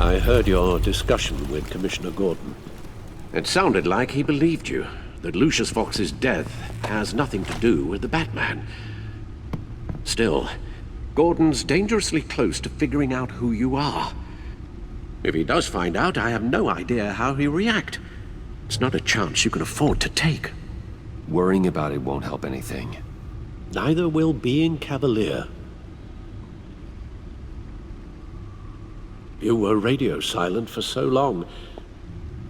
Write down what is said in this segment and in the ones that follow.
I heard your discussion with Commissioner Gordon. It sounded like he believed you, that Lucius Fox's death has nothing to do with the Batman. Still, Gordon's dangerously close to figuring out who you are. If he does find out, I have no idea how he'll react. It's not a chance you can afford to take. Worrying about it won't help anything. Neither will being cavalier. You were radio silent for so long.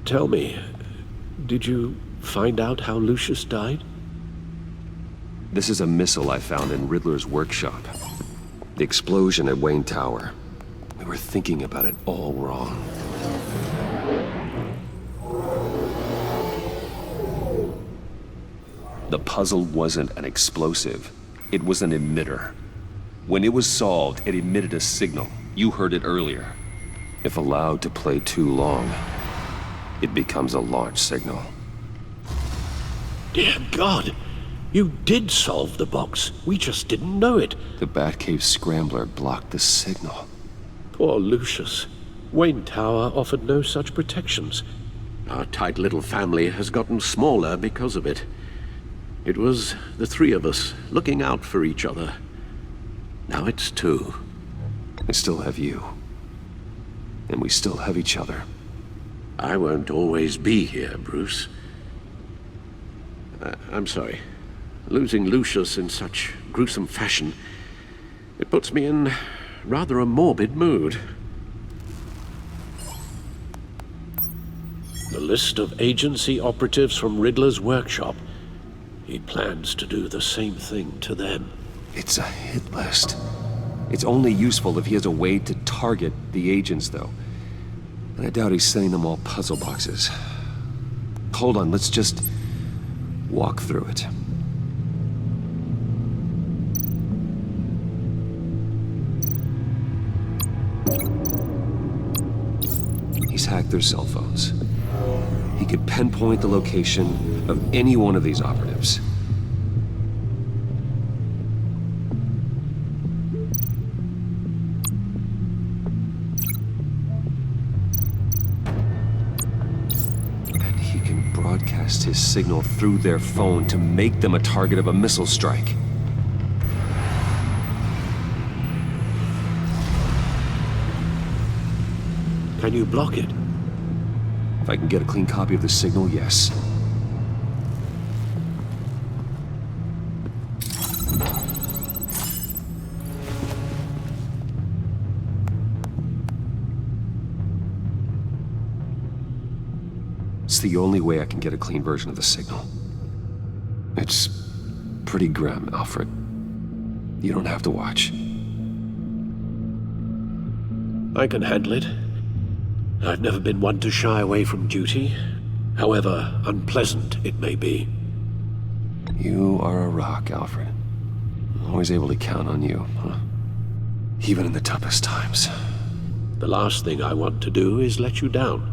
Tell me, did you find out how Lucius died? This is a missile I found in Riddler's workshop. The explosion at Wayne Tower. We were thinking about it all wrong. The puzzle wasn't an explosive. It was an emitter. When it was solved, it emitted a signal. You heard it earlier. If allowed to play too long, it becomes a launch signal. Dear God! You did solve the box. We just didn't know it. The Batcave scrambler blocked the signal. Poor Lucius. Wayne Tower offered no such protections. Our tight little family has gotten smaller because of it. It was the three of us looking out for each other. Now it's two. I still have you. And we still have each other. I won't always be here, Bruce. I'm sorry. Losing Lucius in such gruesome fashion, it puts me in rather a morbid mood. The list of agency operatives from Riddler's workshop. He plans to do the same thing to them. It's a hit list. It's only useful if he has a way to target the agents, though. And I doubt he's sending them all puzzle boxes. Hold on, let's just walk through it. He's hacked their cell phones. He could pinpoint the location of any one of these operatives. And he can broadcast his signal through their phone to make them a target of a missile strike. Can you block it? If I can get a clean copy of the signal, yes. It's the only way I can get a clean version of the signal. It's pretty grim, Alfred. You don't have to watch. I can handle it. I've never been one to shy away from duty, however unpleasant it may be. You are a rock, Alfred. Always able to count on you, huh? Even in the toughest times. The last thing I want to do is let you down.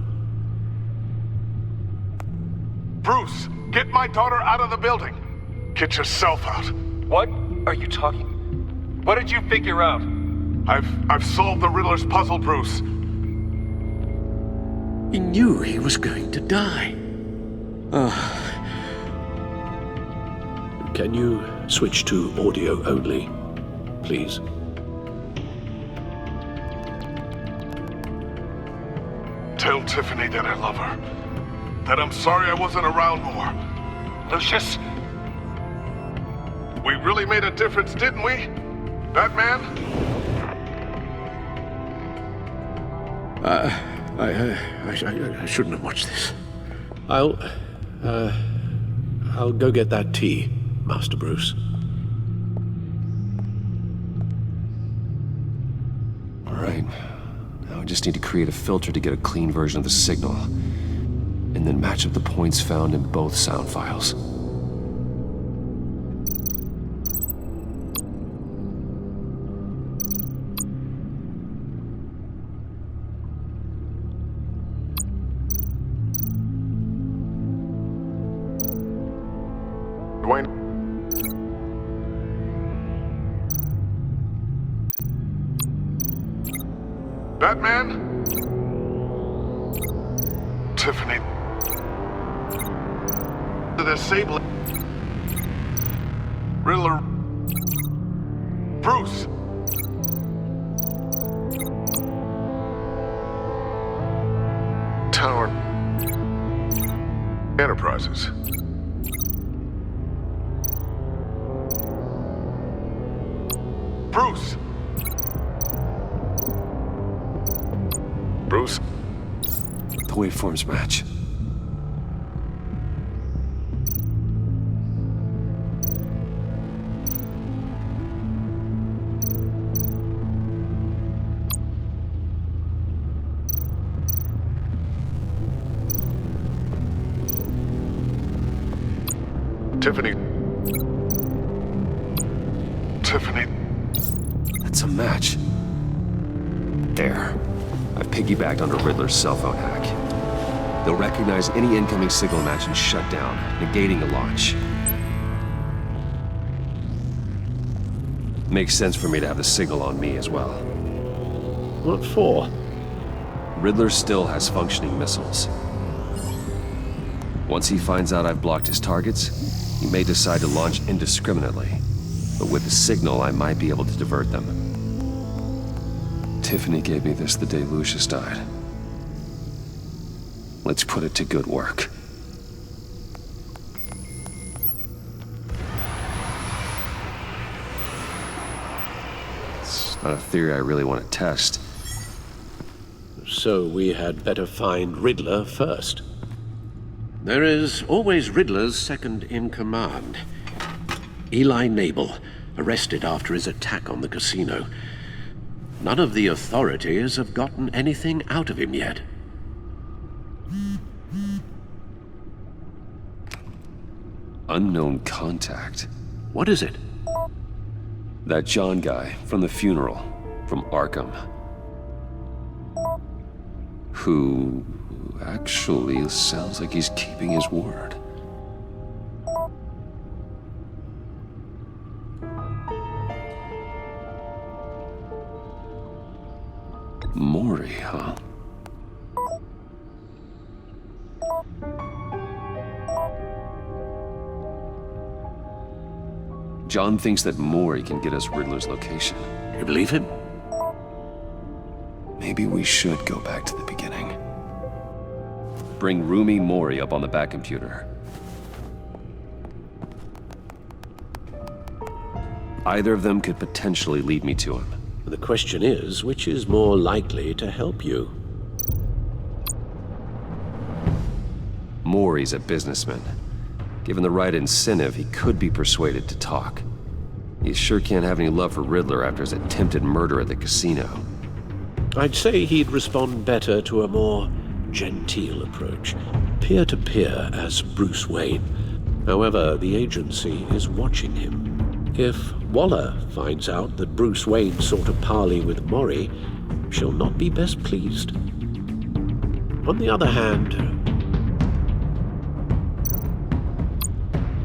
Bruce, get my daughter out of the building. Get yourself out. What are you talking? What did you figure out? I've solved the Riddler's puzzle, Bruce. He knew he was going to die. Can you switch to audio only, please? Tell Tiffany that I love her. That I'm sorry I wasn't around more. Lucius? We really made a difference, didn't we? Batman? I shouldn't have watched this. I'll go get that tea, Master Bruce. All right. Now I just need to create a filter to get a clean version of the signal, and then match up the points found in both sound files. Dwayne? Batman? Tiffany. The disabling. Riddler. Bruce. Tower. Enterprises. Bruce. Bruce. The waveforms match. Tiffany. Tiffany. That's a match. There. I've piggybacked onto Riddler's cell phone hack. They'll recognize any incoming signal match and shut down, negating a launch. Makes sense for me to have the signal on me as well. What for? Riddler still has functioning missiles. Once he finds out I've blocked his targets, he may decide to launch indiscriminately. But with the signal, I might be able to divert them. Tiffany gave me this the day Lucius died. Let's put it to good work. It's not a theory I really want to test. So we had better find Riddler first. There is always Riddler's second in command. Eli Nabel, arrested after his attack on the casino. None of the authorities have gotten anything out of him yet. Unknown contact. What is it? That John guy from the funeral, from Arkham. Who actually sounds like he's keeping his word. Maury, huh? John thinks that Maury can get us Riddler's location. You believe him? Maybe we should go back to the beginning. Bring Rumi Maury up on the back computer. Either of them could potentially lead me to him. The question is, which is more likely to help you? Maury's a businessman. Given the right incentive, he could be persuaded to talk. He sure can't have any love for Riddler after his attempted murder at the casino. I'd say he'd respond better to a more genteel approach, peer-to-peer as Bruce Wayne. However, the agency is watching him. If Waller finds out that Bruce Wayne sought a parley with Maury, she'll not be best pleased. On the other hand,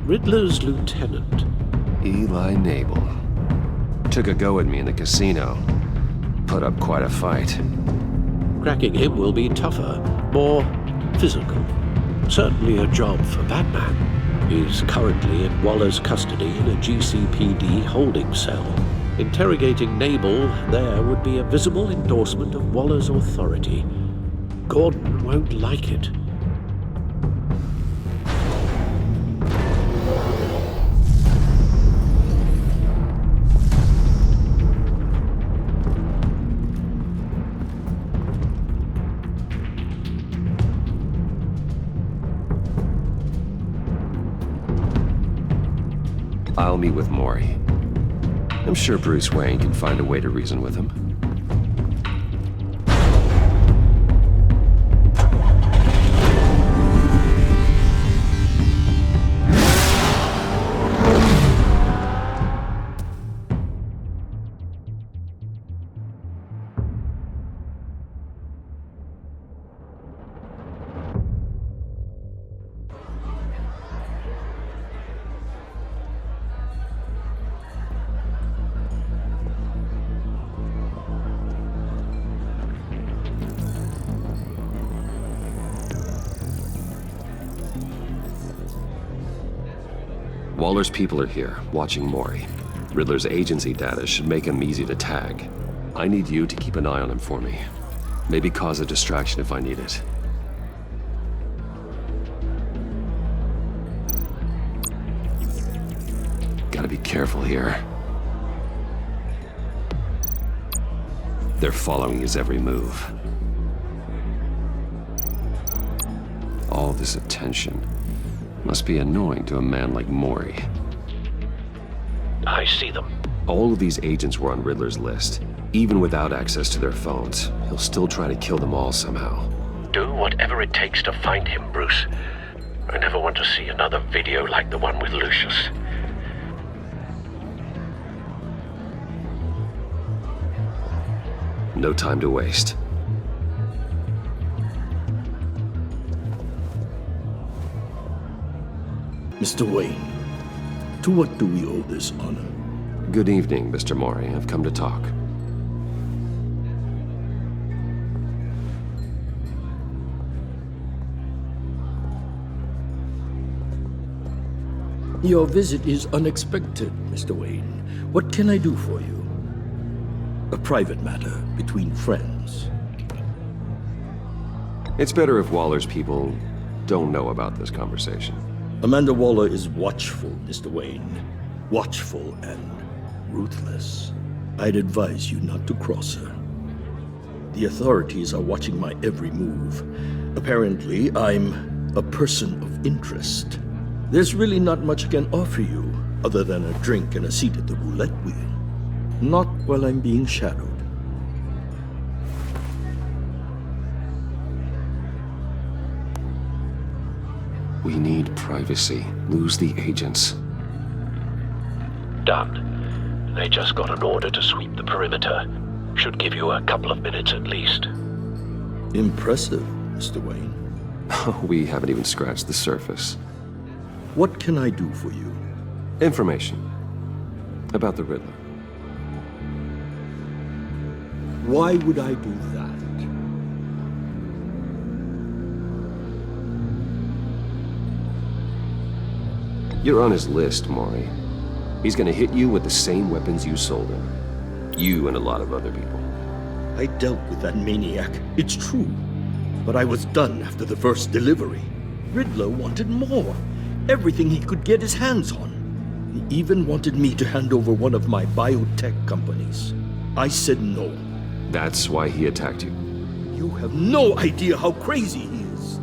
Riddler's lieutenant, Eli Nabel. Took a go at me in the casino. Put up quite a fight. cracking him will be tougher, more physical. Certainly a job for Batman. He's currently in Waller's custody in a GCPD holding cell. Interrogating Nabel there would be a visible endorsement of Waller's authority. Gordon won't like it. I'll meet with Maury. I'm sure Bruce Wayne can find a way to reason with him. Waller's people are here, watching Mori. Riddler's agency data should make him easy to tag. I need you to keep an eye on him for me. Maybe cause a distraction if I need it. Gotta be careful here. They're following his every move. All this attention must be annoying to a man like Mori. I see them. All of these agents were on Riddler's list. Even without access to their phones, he'll still try to kill them all somehow. Do whatever it takes to find him, Bruce. I never want to see another video like the one with Lucius. No time to waste. Mr. Wayne, to what do we owe this honor? Good evening, Mr. Mori. I've come to talk. Your visit is unexpected, Mr. Wayne. What can I do for you? A private matter between friends. It's better if Waller's people don't know about this conversation. Amanda Waller is watchful, Mr. Wayne. Watchful and ruthless. I'd advise you not to cross her. The authorities are watching my every move. Apparently, I'm a person of interest. There's really not much I can offer you, other than a drink and a seat at the roulette wheel. Not while I'm being shadowed. We need privacy. Lose the agents. Done. They just got an order to sweep the perimeter. Should give you a couple of minutes at least. Impressive, Mr. Wayne. We haven't even scratched the surface. What can I do for you? Information about the Riddler. Why would I do that? You're on his list, Mori. He's gonna hit you with the same weapons you sold him. You and a lot of other people. I dealt with that maniac, it's true. But I was done after the first delivery. Riddler wanted more. Everything he could get his hands on. He even wanted me to hand over one of my biotech companies. I said no. That's why he attacked you. You have no idea how crazy he is.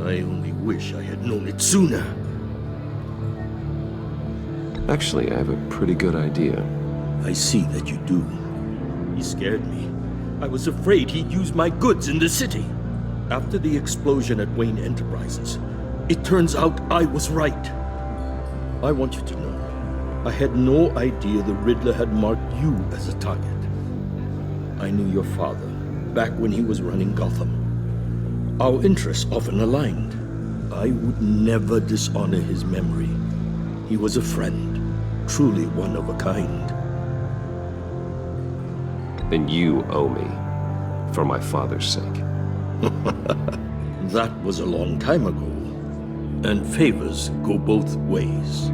I only wish I had known it sooner. Actually, I have a pretty good idea. I see that you do. He scared me. I was afraid he'd use my goods in the city. After the explosion at Wayne Enterprises, it turns out I was right. I want you to know, I had no idea the Riddler had marked you as a target. I knew your father, back when he was running Gotham. Our interests often aligned. I would never dishonor his memory. He was a friend, truly one of a kind. Then you owe me, for my father's sake. That was a long time ago. And favors go both ways.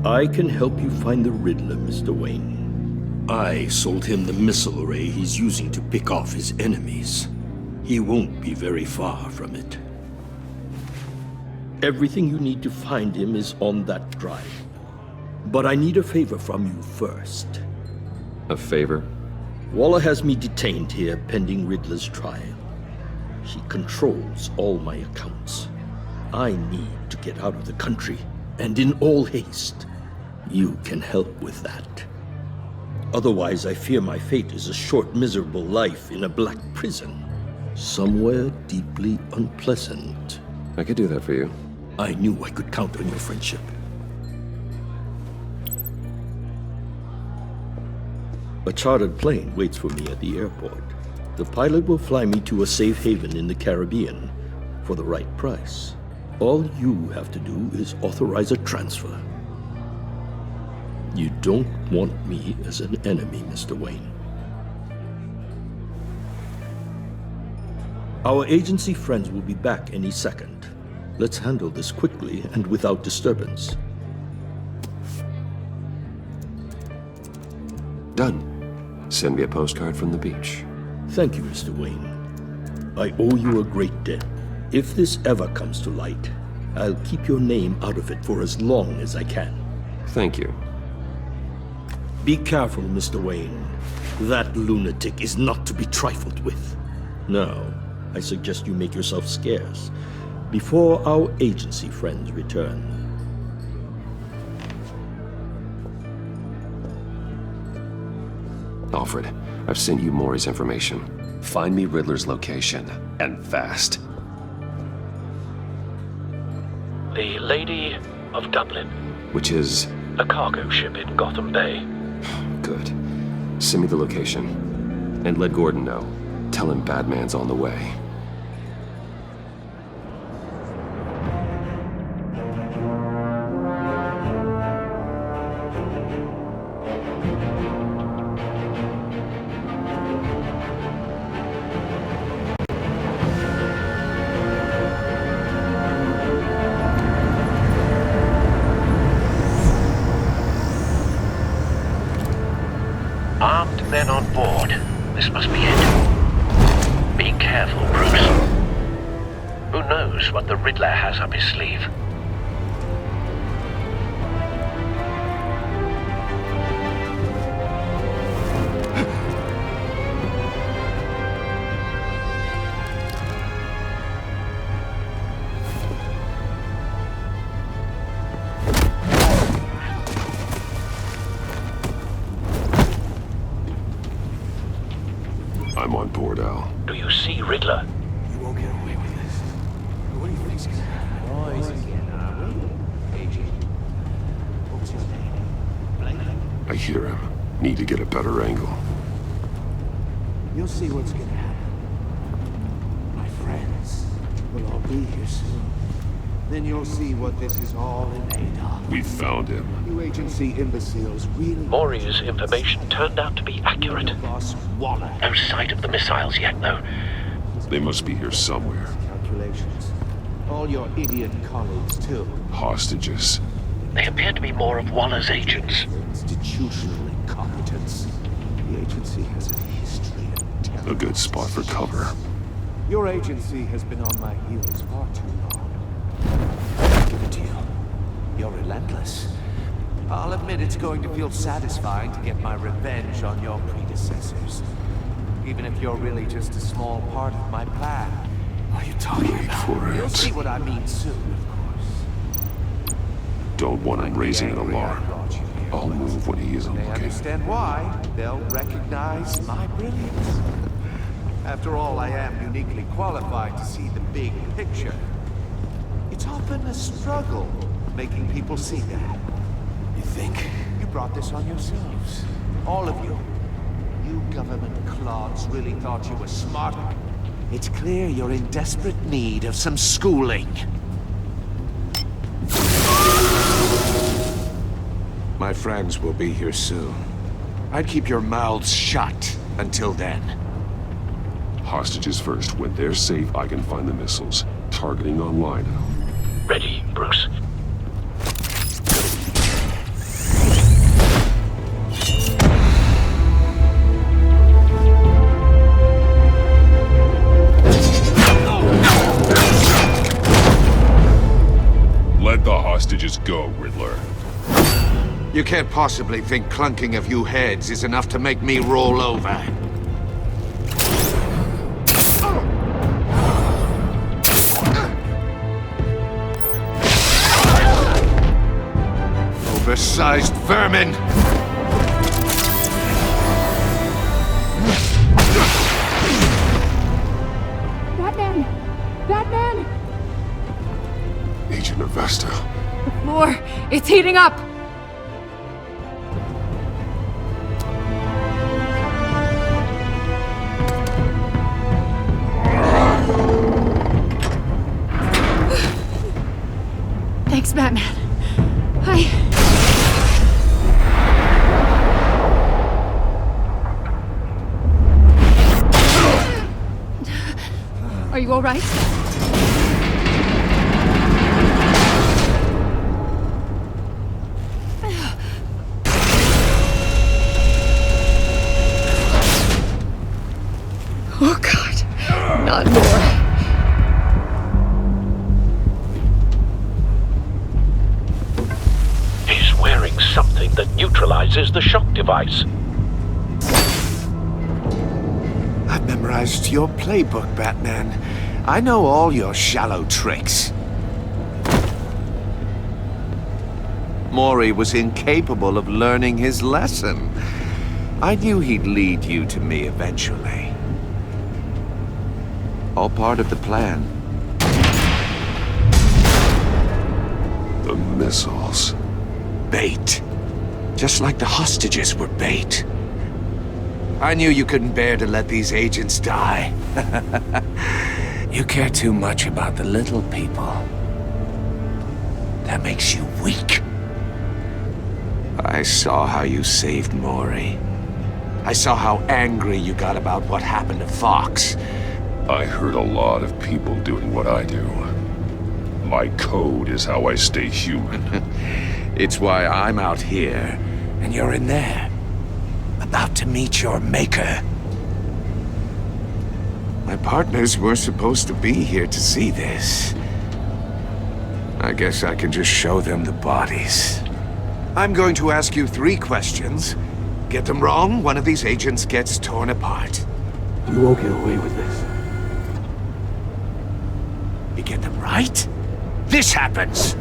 I can help you find the Riddler, Mr. Wayne. I sold him the missile array he's using to pick off his enemies. He won't be very far from it. Everything you need to find him is on that drive. But I need a favor from you first. A favor? Waller has me detained here pending Riddler's trial. He controls all my accounts. I need to get out of the country, and in all haste. You can help with that. Otherwise, I fear my fate is a short, miserable life in a black prison. Somewhere deeply unpleasant. I could do that for you. I knew I could count on your friendship. A chartered plane waits for me at the airport. The pilot will fly me to a safe haven in the Caribbean for the right price. All you have to do is authorize a transfer. You don't want me as an enemy, Mr. Wayne. Our agency friends will be back any second. Let's handle this quickly and without disturbance. Done. Send me a postcard from the beach. Thank you, Mr. Wayne. I owe you a great debt. If this ever comes to light, I'll keep your name out of it for as long as I can. Thank you. Be careful, Mr. Wayne. That lunatic is not to be trifled with. Now, I suggest you make yourself scarce before our agency friends return. Alfred, I've sent you Maury's information. Find me Riddler's location, and fast. The Lady of Dublin. Which is... A cargo ship in Gotham Bay. Good. Send me the location. And let Gordon know. Tell him Batman's on the way. Armed men on board. This must be it. Be careful, Bruce. Who knows what the Riddler has up his sleeve? I'm on board, Al. Do you see Riddler? You won't get away with this. What do you think's gonna happen? Oh, he's again, are we? Agent. What's your name? I hear him. Need to get a better angle. You'll see what's gonna happen. My friends will all be here soon. Then you'll see what this is all in aid of. We found him. You agency imbeciles really... Maury's information turned out to be accurate. Boss Waller. No sight of the missiles yet, though. They must be here somewhere. Calculations. All your idiot colleagues, too. Hostages. They appear to be more of Waller's agents. Institutional incompetence. The agency has a history of terror. A good spot for cover. Your agency has been on my heels far too long. I'll give it to you. You're relentless. I'll admit it's going to feel satisfying to get my revenge on your predecessors. Even if you're really just a small part of my plan. What are you talking about? For You'll it. see what I mean soon, of course. Don't want him raising an alarm. I'll move when he isn't They looking. understand why. They'll recognize my brilliance. After all, I am uniquely qualified to see the big picture. It's often a struggle making people see that. You think? You brought this on yourselves. All of you. You government clods really thought you were smart. It's clear you're in desperate need of some schooling. My friends will be here soon. I'd keep your mouths shut until then. Hostages first. When they're safe, I can find the missiles. Targeting online. Ready, Bruce. Let the hostages go, Riddler. You can't possibly think clunking a few heads is enough to make me roll over. Oversized vermin! Batman! Batman! Agent Avesta. The floor, it's heating up! Thanks, Batman. Are you all right? Oh, God. Not more. He's wearing something that neutralizes the shock device. I've memorized your playbook, Batman. I know all your shallow tricks. Mori was incapable of learning his lesson. I knew he'd lead you to me eventually. All part of the plan. The missiles. Bait. Just like the hostages were bait. I knew you couldn't bear to let these agents die. You care too much about the little people. That makes you weak. I saw how you saved Mori. I saw how angry you got about what happened to Fox. I heard a lot of people doing what I do. My code is how I stay human. It's why I'm out here, and you're in there. About to meet your maker. My partners were supposed to be here to see this. I guess I can just show them the bodies. I'm going to ask you 3 questions. Get them wrong, one of these agents gets torn apart. You won't get away with this. You get them right, this happens!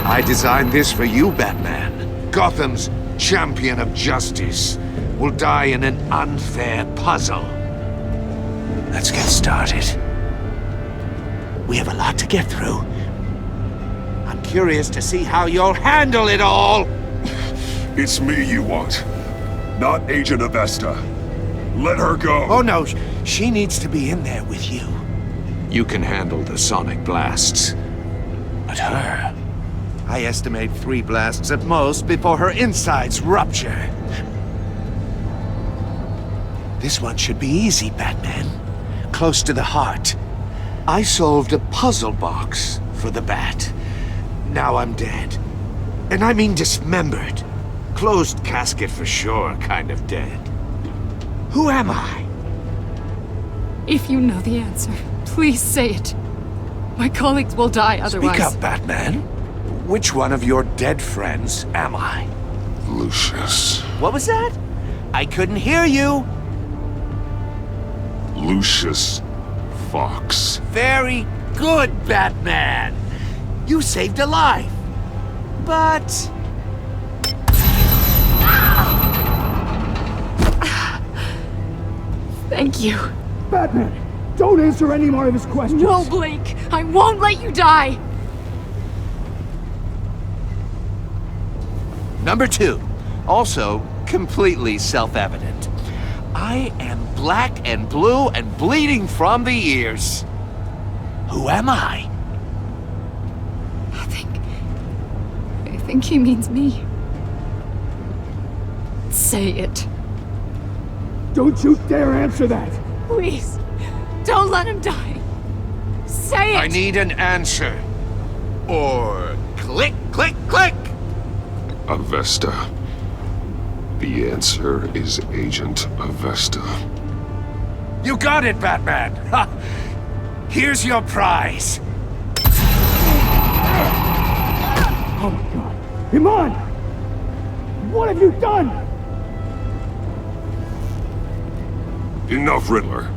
I designed this for you, Batman. Gotham's champion of justice will die in an unfair puzzle. Let's get started. We have a lot to get through. I'm curious to see how you'll handle it all! It's me you want, not Agent Avesta. Let her go. Oh no, she needs to be in there with you. You can handle the sonic blasts. But her... I estimate 3 blasts at most before her insides rupture. This one should be easy, Batman. Close to the heart. I solved a puzzle box for the Bat. Now I'm dead. And I mean dismembered. Closed casket for sure, kind of dead. Who am I? If you know the answer, please say it. My colleagues will die otherwise. Speak up, Batman. Which one of your dead friends am I? Lucius. What was that? I couldn't hear you. Lucius Fox. Very good, Batman. You saved a life. But... Thank you. Batman, don't answer any more of his questions. No, Blake. I won't let you die. Number 2. Also, completely self-evident. I am black and blue and bleeding from the ears. Who am I? I think he means me. Say it. Don't you dare answer that! Please. Don't let him die. Say it! I need an answer. Or click, click, click! Avesta. The answer is Agent Avesta. You got it, Batman! Ha! Here's your prize. Oh my god. Iman! What have you done? Enough, Riddler.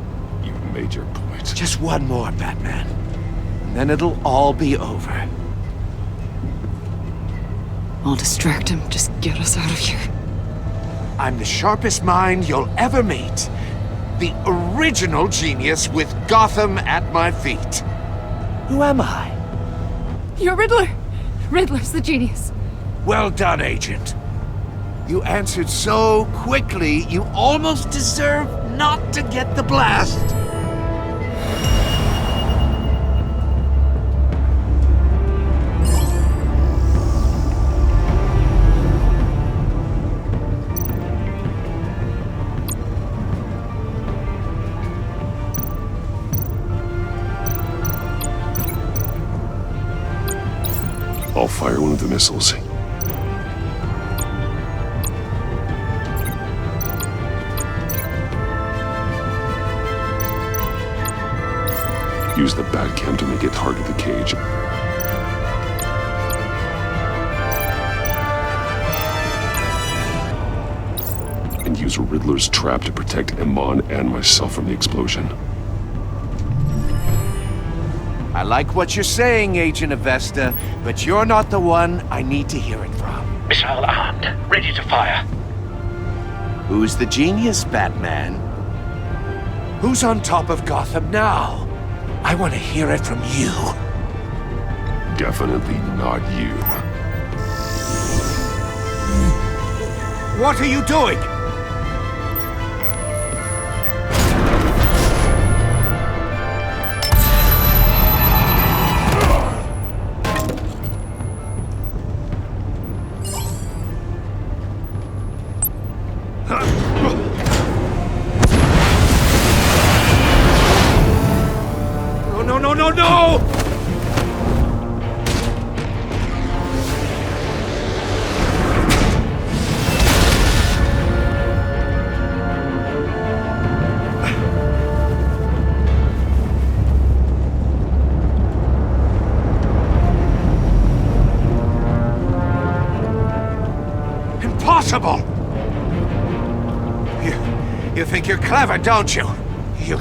You've made your point. Just one more, Batman. And then it'll all be over. I'll distract him. Just get us out of here. I'm the sharpest mind you'll ever meet. The original genius with Gotham at my feet. Who am I? You're Riddler. Riddler's the genius. Well done, Agent. You answered so quickly, you almost deserve not to get the blast. I'll fire one of the missiles. use the Batcam to make it target the cage. And use Riddler's trap to protect Iman and myself from the explosion. I like what you're saying, Agent Avesta, but you're not the one I need to hear it from. Missile armed, ready to fire. Who's the genius, Batman? Who's on top of Gotham now? I want to hear it from you. Definitely not you. What are you doing? No! Impossible! You think you're clever, don't you? You...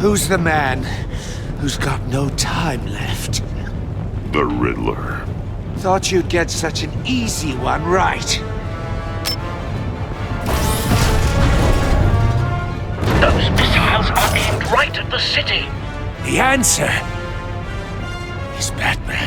Who's the man who's got no time left? The Riddler. Thought you'd get such an easy one right. Those missiles are aimed right at the city. The answer is Batman.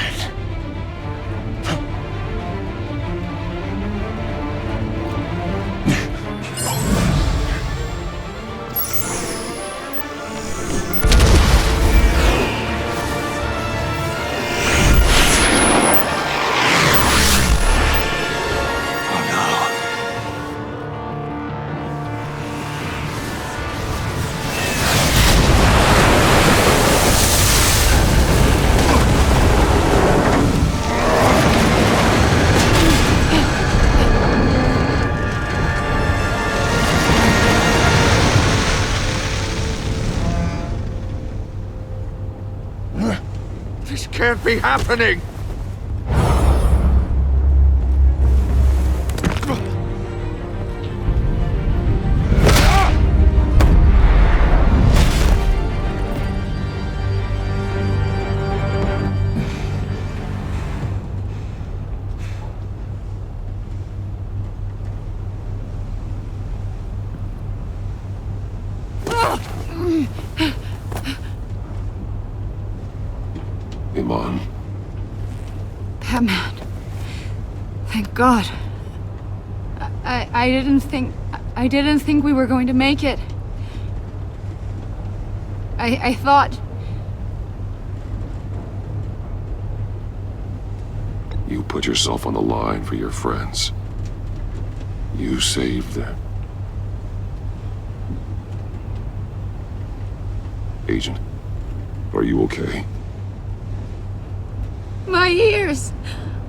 This can't be happening! Iman. Batman. Thank God. I didn't think we were going to make it. I thought... You put yourself on the line for your friends. You saved them. Agent, are you okay? My ears!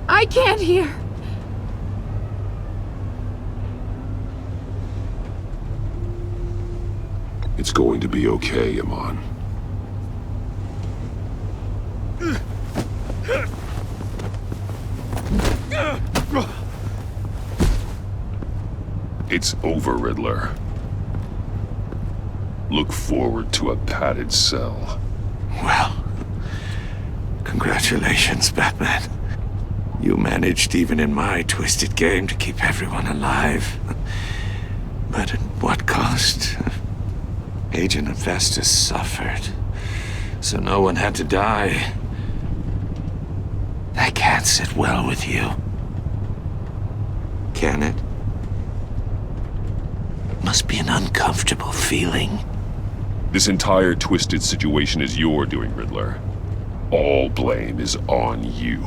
I can't hear! It's going to be okay, Iman. It's over, Riddler. Look forward to a padded cell. Well, congratulations, Batman. You managed, even in my twisted game, to keep everyone alive. But at what cost? Agent Avesta suffered, so no one had to die. That can't sit well with you. Can it? Must be an uncomfortable feeling. This entire twisted situation is your doing, Riddler. All blame is on you.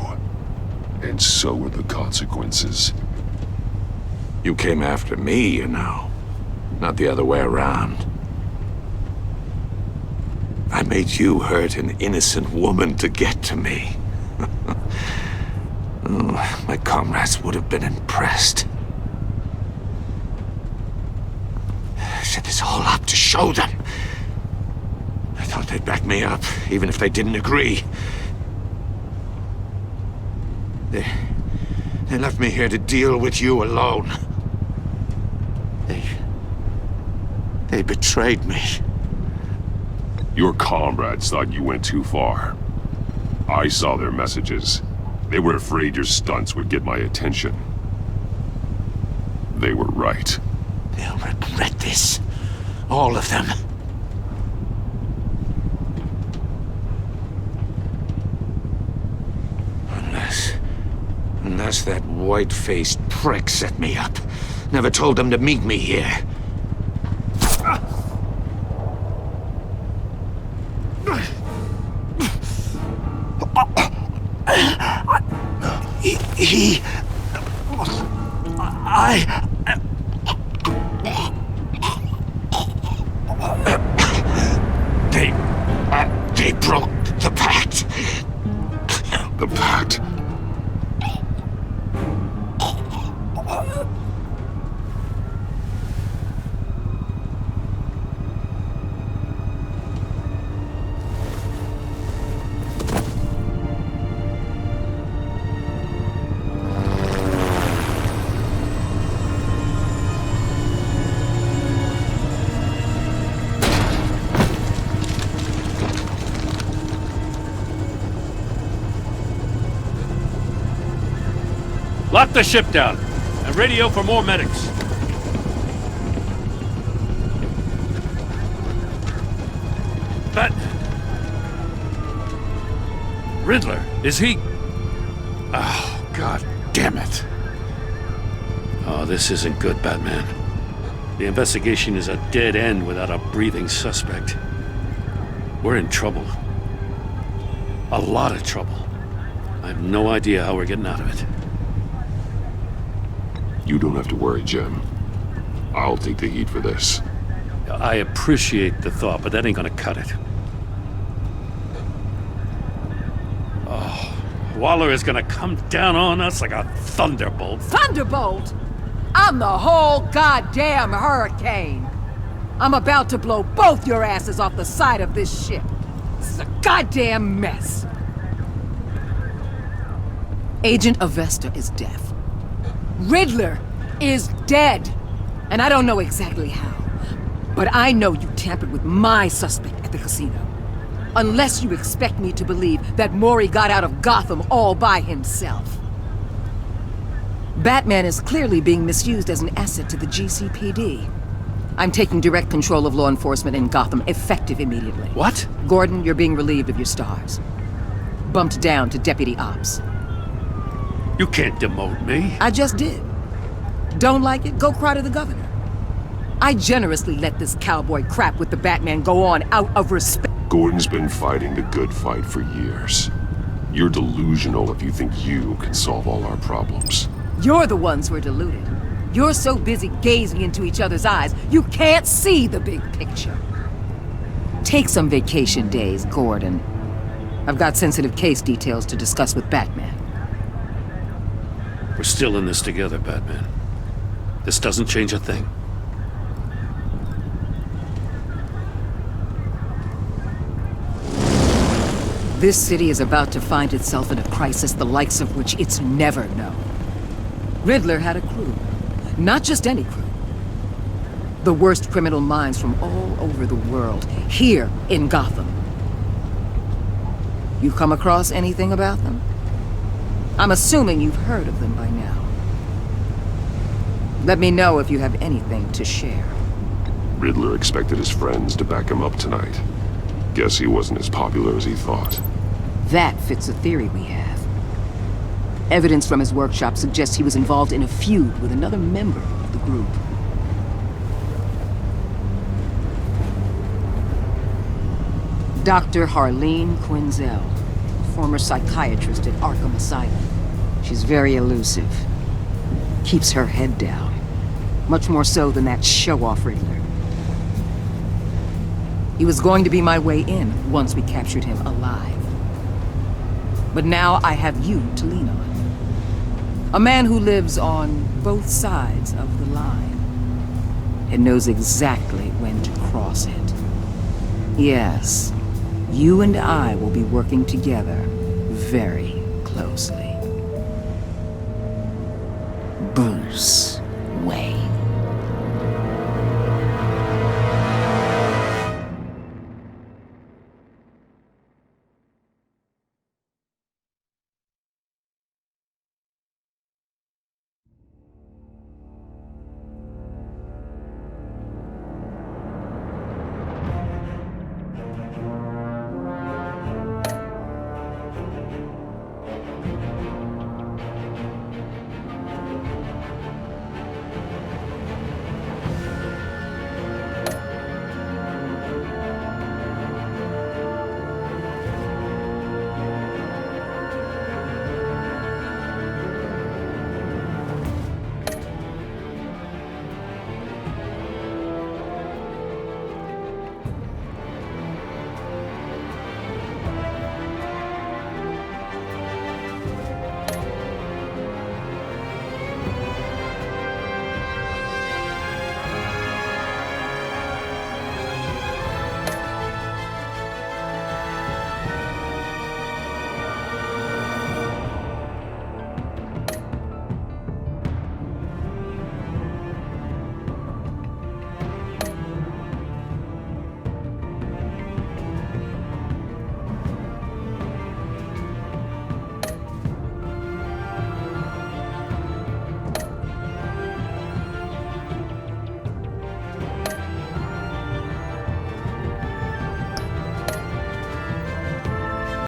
And so are the consequences. You came after me, you know. Not the other way around. I made you hurt an innocent woman to get to me. Oh, my comrades would have been impressed. I set this all up to show them. I thought they'd back me up, even if they didn't agree. They left me here to deal with you alone. They betrayed me. Your comrades thought you went too far. I saw their messages. They were afraid your stunts would get my attention. They were right. They'll regret this. All of them. Unless that white-faced prick set me up. Never told them to meet me here. They broke the pact. The pact? Lock the ship down, and radio for more medics. But... Riddler, is he... Oh, God damn it. Oh, this isn't good, Batman. The investigation is a dead end without a breathing suspect. We're in trouble. A lot of trouble. I have no idea how we're getting out of it. You don't have to worry, Jim. I'll take the heat for this. I appreciate the thought, but that ain't gonna cut it. Oh, Waller is gonna come down on us like a thunderbolt. Thunderbolt? I'm the whole goddamn hurricane. I'm about to blow both your asses off the side of this ship. This is a goddamn mess. Agent Avesta is deaf. Riddler is dead. And I don't know exactly how. But I know you tampered with my suspect at the casino. Unless you expect me to believe that Mori got out of Gotham all by himself. Batman is clearly being misused as an asset to the GCPD. I'm taking direct control of law enforcement in Gotham, effective immediately. What? Gordon, you're being relieved of your stars. Bumped down to Deputy Ops. You can't demote me. I just did. Don't like it? Go cry to the governor. I generously let this cowboy crap with the Batman go on out of respect. Gordon's been fighting the good fight for years. You're delusional if you think you can solve all our problems. You're the ones who are deluded. You're so busy gazing into each other's eyes, you can't see the big picture. Take some vacation days, Gordon. I've got sensitive case details to discuss with Batman. We're still in this together, Batman. This doesn't change a thing. This city is about to find itself in a crisis the likes of which it's never known. Riddler had a crew. Not just any crew. The worst criminal minds from all over the world, here in Gotham. You come across anything about them? I'm assuming you've heard of them by now. Let me know if you have anything to share. Riddler expected his friends to back him up tonight. Guess he wasn't as popular as he thought. That fits a theory we have. Evidence from his workshop suggests he was involved in a feud with another member of the group. Dr. Harleen Quinzel. former psychiatrist at Arkham Asylum. She's very elusive. Keeps her head down. Much more so than that show-off Riddler. He was going to be my way in once we captured him alive. But now I have you to lean on. A man who lives on both sides of the line. And knows exactly when to cross it. Yes, you and I will be working together very closely. Bruce.